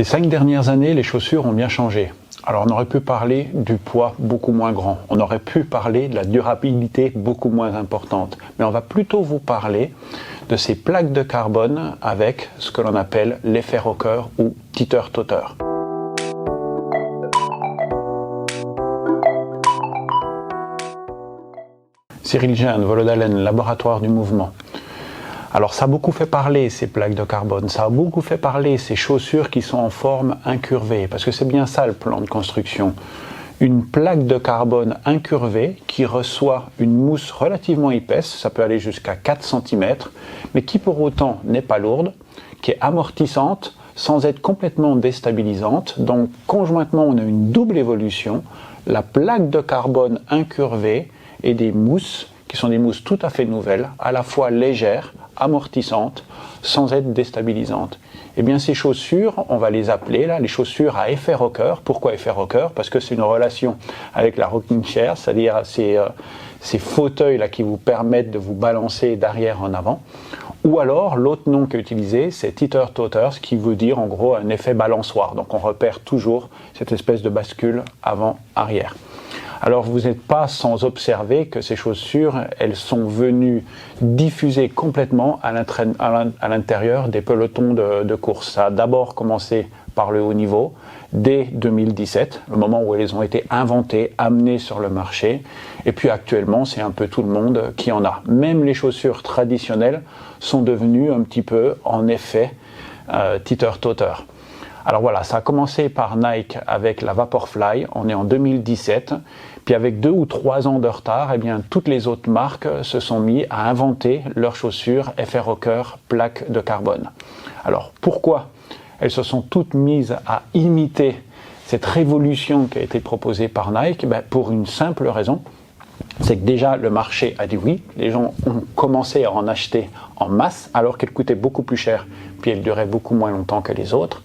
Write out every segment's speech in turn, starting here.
Ces 5 dernières années, les chaussures ont bien changé. Alors on aurait pu parler du poids beaucoup moins grand, on aurait pu parler de la durabilité beaucoup moins importante, mais on va plutôt vous parler de ces plaques de carbone avec ce que l'on appelle l'effet rocker ou teeter-totter. Cyril Jeanne, Volodalen, Laboratoire du Mouvement. Alors ça a beaucoup fait parler ces plaques de carbone, ça a beaucoup fait parler ces chaussures qui sont en forme incurvée, parce que c'est bien ça le plan de construction. Une plaque de carbone incurvée qui reçoit une mousse relativement épaisse, ça peut aller jusqu'à 4 cm, mais qui pour autant n'est pas lourde, qui est amortissante sans être complètement déstabilisante. Donc conjointement on a une double évolution, la plaque de carbone incurvée et des mousses qui sont des mousses tout à fait nouvelles, à la fois légères, amortissantes, sans être déstabilisantes. Eh bien ces chaussures, on va les appeler là, les chaussures à effet rocker. Pourquoi effet rocker? Parce que c'est une relation avec la rocking chair, c'est-à-dire ces fauteuils là qui vous permettent de vous balancer d'arrière en avant. Ou alors, l'autre nom qui est utilisé, c'est teeter-totter, ce qui veut dire en gros un effet balançoire. Donc on repère toujours cette espèce de bascule avant-arrière. Alors vous n'êtes pas sans observer que ces chaussures, elles sont venues diffuser complètement à l'intérieur des pelotons de course. Ça a d'abord commencé par le haut niveau, dès 2017, le moment où elles ont été inventées, amenées sur le marché. Et puis actuellement, c'est un peu tout le monde qui en a. Même les chaussures traditionnelles sont devenues un petit peu, en effet, teeter-totter. Alors voilà, ça a commencé par Nike avec la Vaporfly, on est en 2017, puis avec 2 ou 3 ans de retard, eh bien, toutes les autres marques se sont mis à inventer leurs chaussures effet rocker plaques de carbone. Alors pourquoi elles se sont toutes mises à imiter cette révolution qui a été proposée par Nike? Pour une simple raison, c'est que déjà le marché a dit oui, les gens ont commencé à en acheter en masse alors qu'elles coûtaient beaucoup plus cher, puis elles duraient beaucoup moins longtemps que les autres.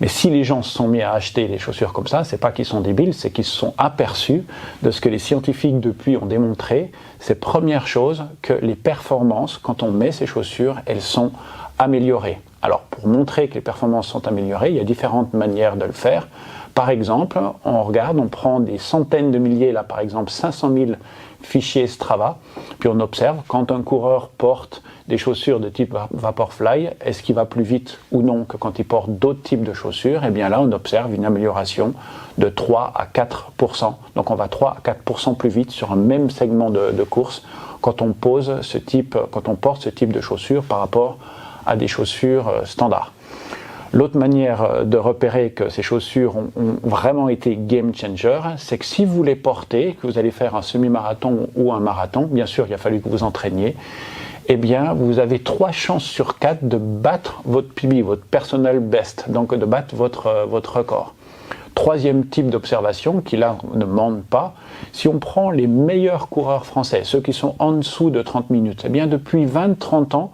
Mais si les gens se sont mis à acheter des chaussures comme ça, c'est pas qu'ils sont débiles, c'est qu'ils se sont aperçus de ce que les scientifiques depuis ont démontré. C'est première chose que les performances, quand on met ces chaussures, elles sont améliorées. Alors pour montrer que les performances sont améliorées, il y a différentes manières de le faire. Par exemple, on regarde, on prend des centaines de milliers, là par exemple 500 000 fichiers Strava, puis on observe quand un coureur porte des chaussures de type Vaporfly, est-ce qu'il va plus vite ou non que quand il porte d'autres types de chaussures? Et bien là, on observe une amélioration de 3 à 4%. Donc on va 3 à 4% plus vite sur un même segment de course quand on porte ce type de chaussures par rapport à des chaussures standards. L'autre manière de repérer que ces chaussures ont vraiment été game changer, c'est que si vous les portez, que vous allez faire un semi-marathon ou un marathon, bien sûr il a fallu que vous entraîniez, eh bien vous avez 3 chances sur 4 de battre votre PB, votre personal best, donc de battre votre record. Troisième type d'observation, qui là ne ment pas, si on prend les meilleurs coureurs français, ceux qui sont en dessous de 30 minutes, eh bien depuis 20-30 ans,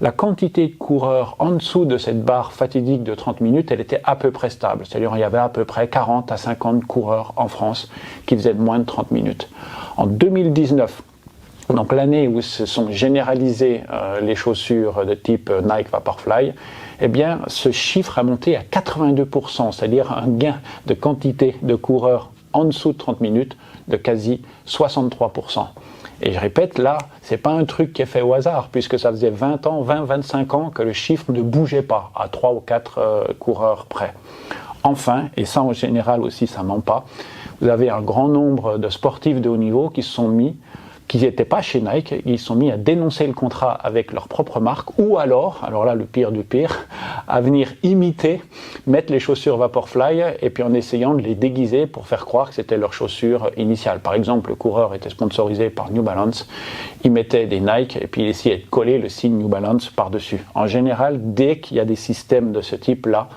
la quantité de coureurs en dessous de cette barre fatidique de 30 minutes, elle était à peu près stable. C'est-à-dire il y avait à peu près 40 à 50 coureurs en France qui faisaient de moins de 30 minutes. En 2019, donc l'année où se sont généralisées les chaussures de type Nike Vaporfly, eh bien ce chiffre a monté à 82%, c'est-à-dire un gain de quantité de coureurs en dessous de 30 minutes de quasi 63%. Et je répète, là, c'est pas un truc qui est fait au hasard, puisque ça faisait 25 ans que le chiffre ne bougeait pas, à 3 ou 4 coureurs près. Enfin, et ça en général aussi ça ment pas, vous avez un grand nombre de sportifs de haut niveau qui n'étaient pas chez Nike, ils se sont mis à dénoncer le contrat avec leur propre marque, ou alors là le pire du pire, à venir imiter, mettre les chaussures Vaporfly et puis en essayant de les déguiser pour faire croire que c'était leur chaussure initiale. Par exemple, le coureur était sponsorisé par New Balance, il mettait des Nike et puis il essayait de coller le signe New Balance par-dessus. En général, dès qu'il y a des systèmes de ce type-là,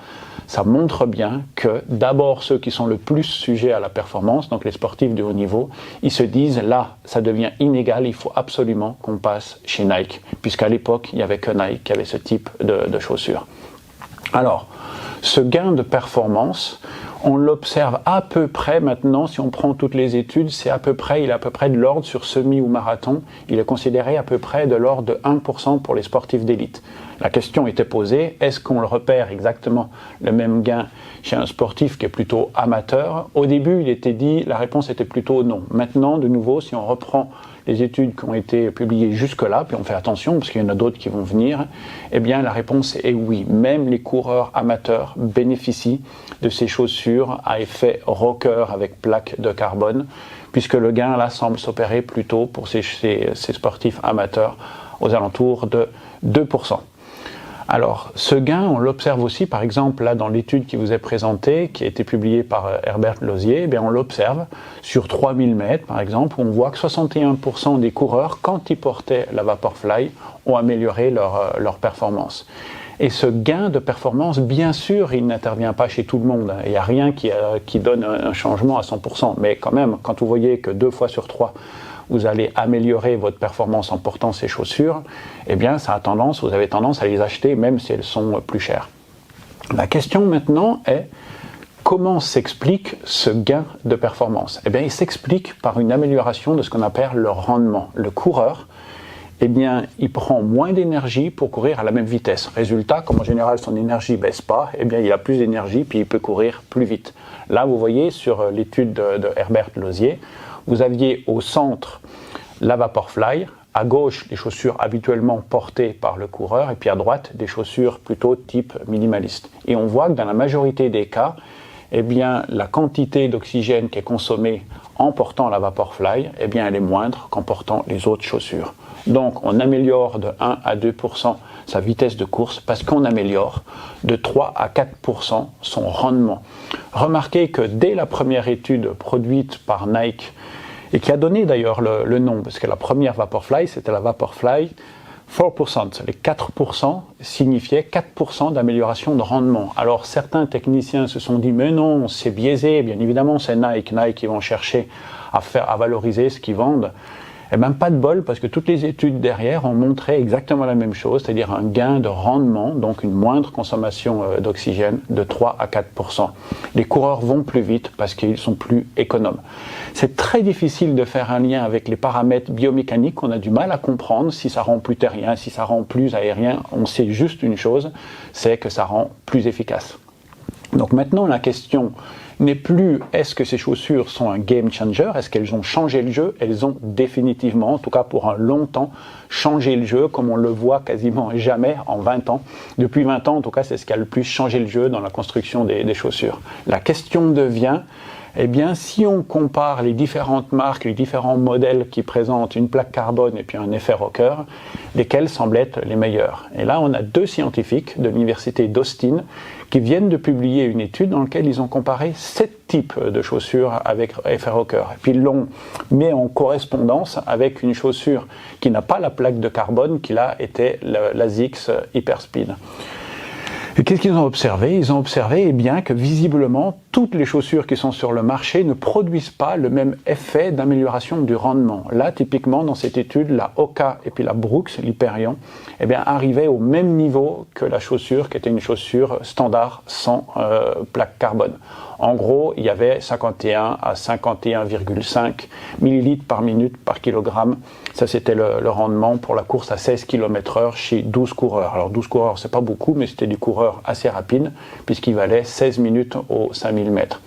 ça montre bien que d'abord ceux qui sont le plus sujets à la performance, donc les sportifs de haut niveau, ils se disent là, ça devient inégal, il faut absolument qu'on passe chez Nike, puisqu'à l'époque, il n'y avait que Nike qui avait ce type de chaussures. Alors, ce gain de performance, On l'observe à peu près maintenant, si on prend toutes les études, il est à peu près de l'ordre sur semi ou marathon, il est considéré à peu près de l'ordre de 1% pour les sportifs d'élite. La question était posée, est-ce qu'on le repère exactement le même gain chez un sportif qui est plutôt amateur? Au début, il était dit, la réponse était plutôt non. Maintenant, de nouveau, si on reprend les études qui ont été publiées jusque-là, puis on fait attention parce qu'il y en a d'autres qui vont venir, eh bien la réponse est oui. Même les coureurs amateurs bénéficient de ces chaussures à effet rocker avec plaque de carbone, puisque le gain là semble s'opérer plutôt pour ces sportifs amateurs aux alentours de 2%. Alors, ce gain, on l'observe aussi, par exemple, là, dans l'étude qui vous est présentée, qui a été publiée par Herbert Lauzier, eh bien, on l'observe sur 3000 mètres, par exemple, où on voit que 61% des coureurs, quand ils portaient la Vaporfly, ont amélioré leur performance. Et ce gain de performance, bien sûr, il n'intervient pas chez tout le monde. Il n'y a rien qui donne un changement à 100%. Mais quand même, quand vous voyez que 2 fois sur 3, vous allez améliorer votre performance en portant ces chaussures, eh bien, vous avez tendance à les acheter même si elles sont plus chères. La question maintenant est, comment s'explique ce gain de performance? Eh bien, il s'explique par une amélioration de ce qu'on appelle le rendement. Le coureur, eh bien, il prend moins d'énergie pour courir à la même vitesse. Résultat, comme en général son énergie ne baisse pas, eh bien, il a plus d'énergie puis il peut courir plus vite. Là, vous voyez sur l'étude de Herbert Lauzier, vous aviez au centre la Vaporfly, à gauche les chaussures habituellement portées par le coureur et puis à droite des chaussures plutôt type minimaliste. Et on voit que dans la majorité des cas, eh bien, la quantité d'oxygène qui est consommée en portant la Vaporfly, eh bien, elle est moindre qu'en portant les autres chaussures. Donc on améliore de 1 à 2% sa vitesse de course parce qu'on améliore de 3 à 4% son rendement. Remarquez que dès la première étude produite par Nike, et qui a donné d'ailleurs le nom, parce que la première Vaporfly, c'était la Vaporfly 4%. Les 4% signifiaient 4% d'amélioration de rendement. Alors certains techniciens se sont dit, mais non, c'est biaisé, bien évidemment c'est Nike. Nike, ils vont chercher à valoriser ce qu'ils vendent. Eh bien, pas de bol, parce que toutes les études derrière ont montré exactement la même chose, c'est-à-dire un gain de rendement, donc une moindre consommation d'oxygène de 3 à 4%. Les coureurs vont plus vite parce qu'ils sont plus économes. C'est très difficile de faire un lien avec les paramètres biomécaniques, on a du mal à comprendre si ça rend plus terrien, si ça rend plus aérien. On sait juste une chose, c'est que ça rend plus efficace. Donc maintenant, la question n'est plus est-ce que ces chaussures sont un game changer, est-ce qu'elles ont changé le jeu? Elles ont définitivement, en tout cas pour un long temps, changé le jeu comme on le voit quasiment jamais en 20 ans. Depuis 20 ans, en tout cas, c'est ce qui a le plus changé le jeu dans la construction des chaussures. La question devient, eh bien, si on compare les différentes marques, les différents modèles qui présentent une plaque carbone et puis un effet rocker, lesquels semblent être les meilleurs? Et là, on a 2 scientifiques de l'université d'Austin qui viennent de publier une étude dans laquelle ils ont comparé 7 types de chaussures avec effet rocker. Et puis ils l'ont mis en correspondance avec une chaussure qui n'a pas la plaque de carbone, qui là était l'ASICS Hyperspeed. Et qu'est-ce qu'ils ont observé? Ils ont observé eh bien, que visiblement, toutes les chaussures qui sont sur le marché ne produisent pas le même effet d'amélioration du rendement. Là, typiquement, dans cette étude, la Hoka et puis la Brooks, l'Hyperion, eh bien, arrivaient au même niveau que la chaussure qui était une chaussure standard sans plaque carbone. En gros, il y avait 51 à 51,5 millilitres par minute par kilogramme. Ça, c'était le rendement pour la course à 16 km/h chez 12 coureurs. Alors 12 coureurs, c'est pas beaucoup, mais c'était des coureurs assez rapides, puisqu'il valait 16 minutes aux 5000 mètres.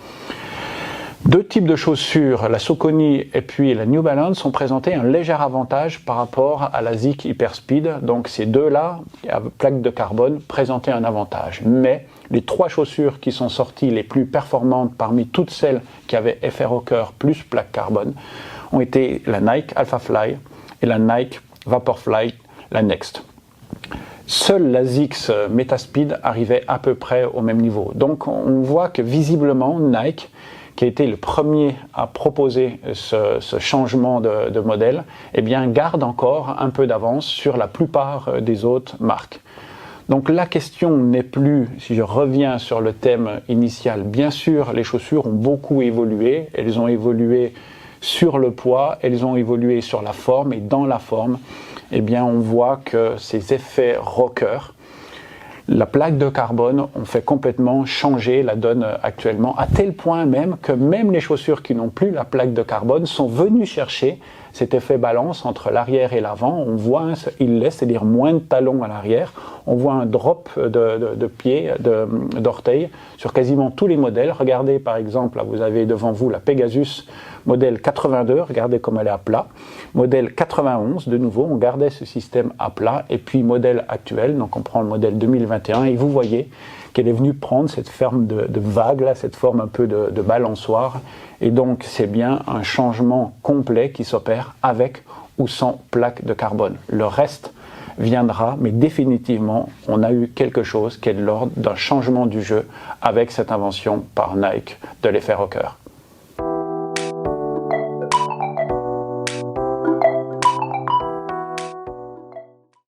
2 types de chaussures, la Saucony et puis la New Balance, ont présenté un léger avantage par rapport à la Zik Hyperspeed. Donc ces deux-là, à plaque de carbone, présentaient un avantage. Mais les 3 chaussures qui sont sorties les plus performantes parmi toutes celles qui avaient effet rocker plus plaque carbone ont été la Nike Alphafly et la Nike Vaporfly, la Next. Seule la Zix Metaspeed arrivait à peu près au même niveau. Donc on voit que visiblement Nike, qui a été le premier à proposer ce changement de modèle, eh bien, garde encore un peu d'avance sur la plupart des autres marques. Donc la question n'est plus, si je reviens sur le thème initial, bien sûr les chaussures ont beaucoup évolué, elles ont évolué sur le poids, elles ont évolué sur la forme, et dans la forme, eh bien, on voit que ces effets rocker, La plaque de carbone ont fait complètement changer la donne actuellement, à tel point même que même les chaussures qui n'ont plus la plaque de carbone sont venues chercher cet effet balance entre l'arrière et l'avant. On voit, il laisse, c'est-à-dire moins de talons à l'arrière. On voit un drop de pied, d'orteil sur quasiment tous les modèles. Regardez par exemple, là vous avez devant vous la Pegasus modèle 82, regardez comme elle est à plat. Modèle 91, de nouveau, on gardait ce système à plat. Et puis modèle actuel, donc on prend le modèle 2021 et vous voyez qu'elle est venue prendre cette forme de vague, là, cette forme un peu de balançoire. Et donc c'est bien un changement complet qui s'opère avec ou sans plaque de carbone. Le reste viendra, mais définitivement, on a eu quelque chose qui est de l'ordre d'un changement du jeu avec cette invention par Nike de l'effet rocker.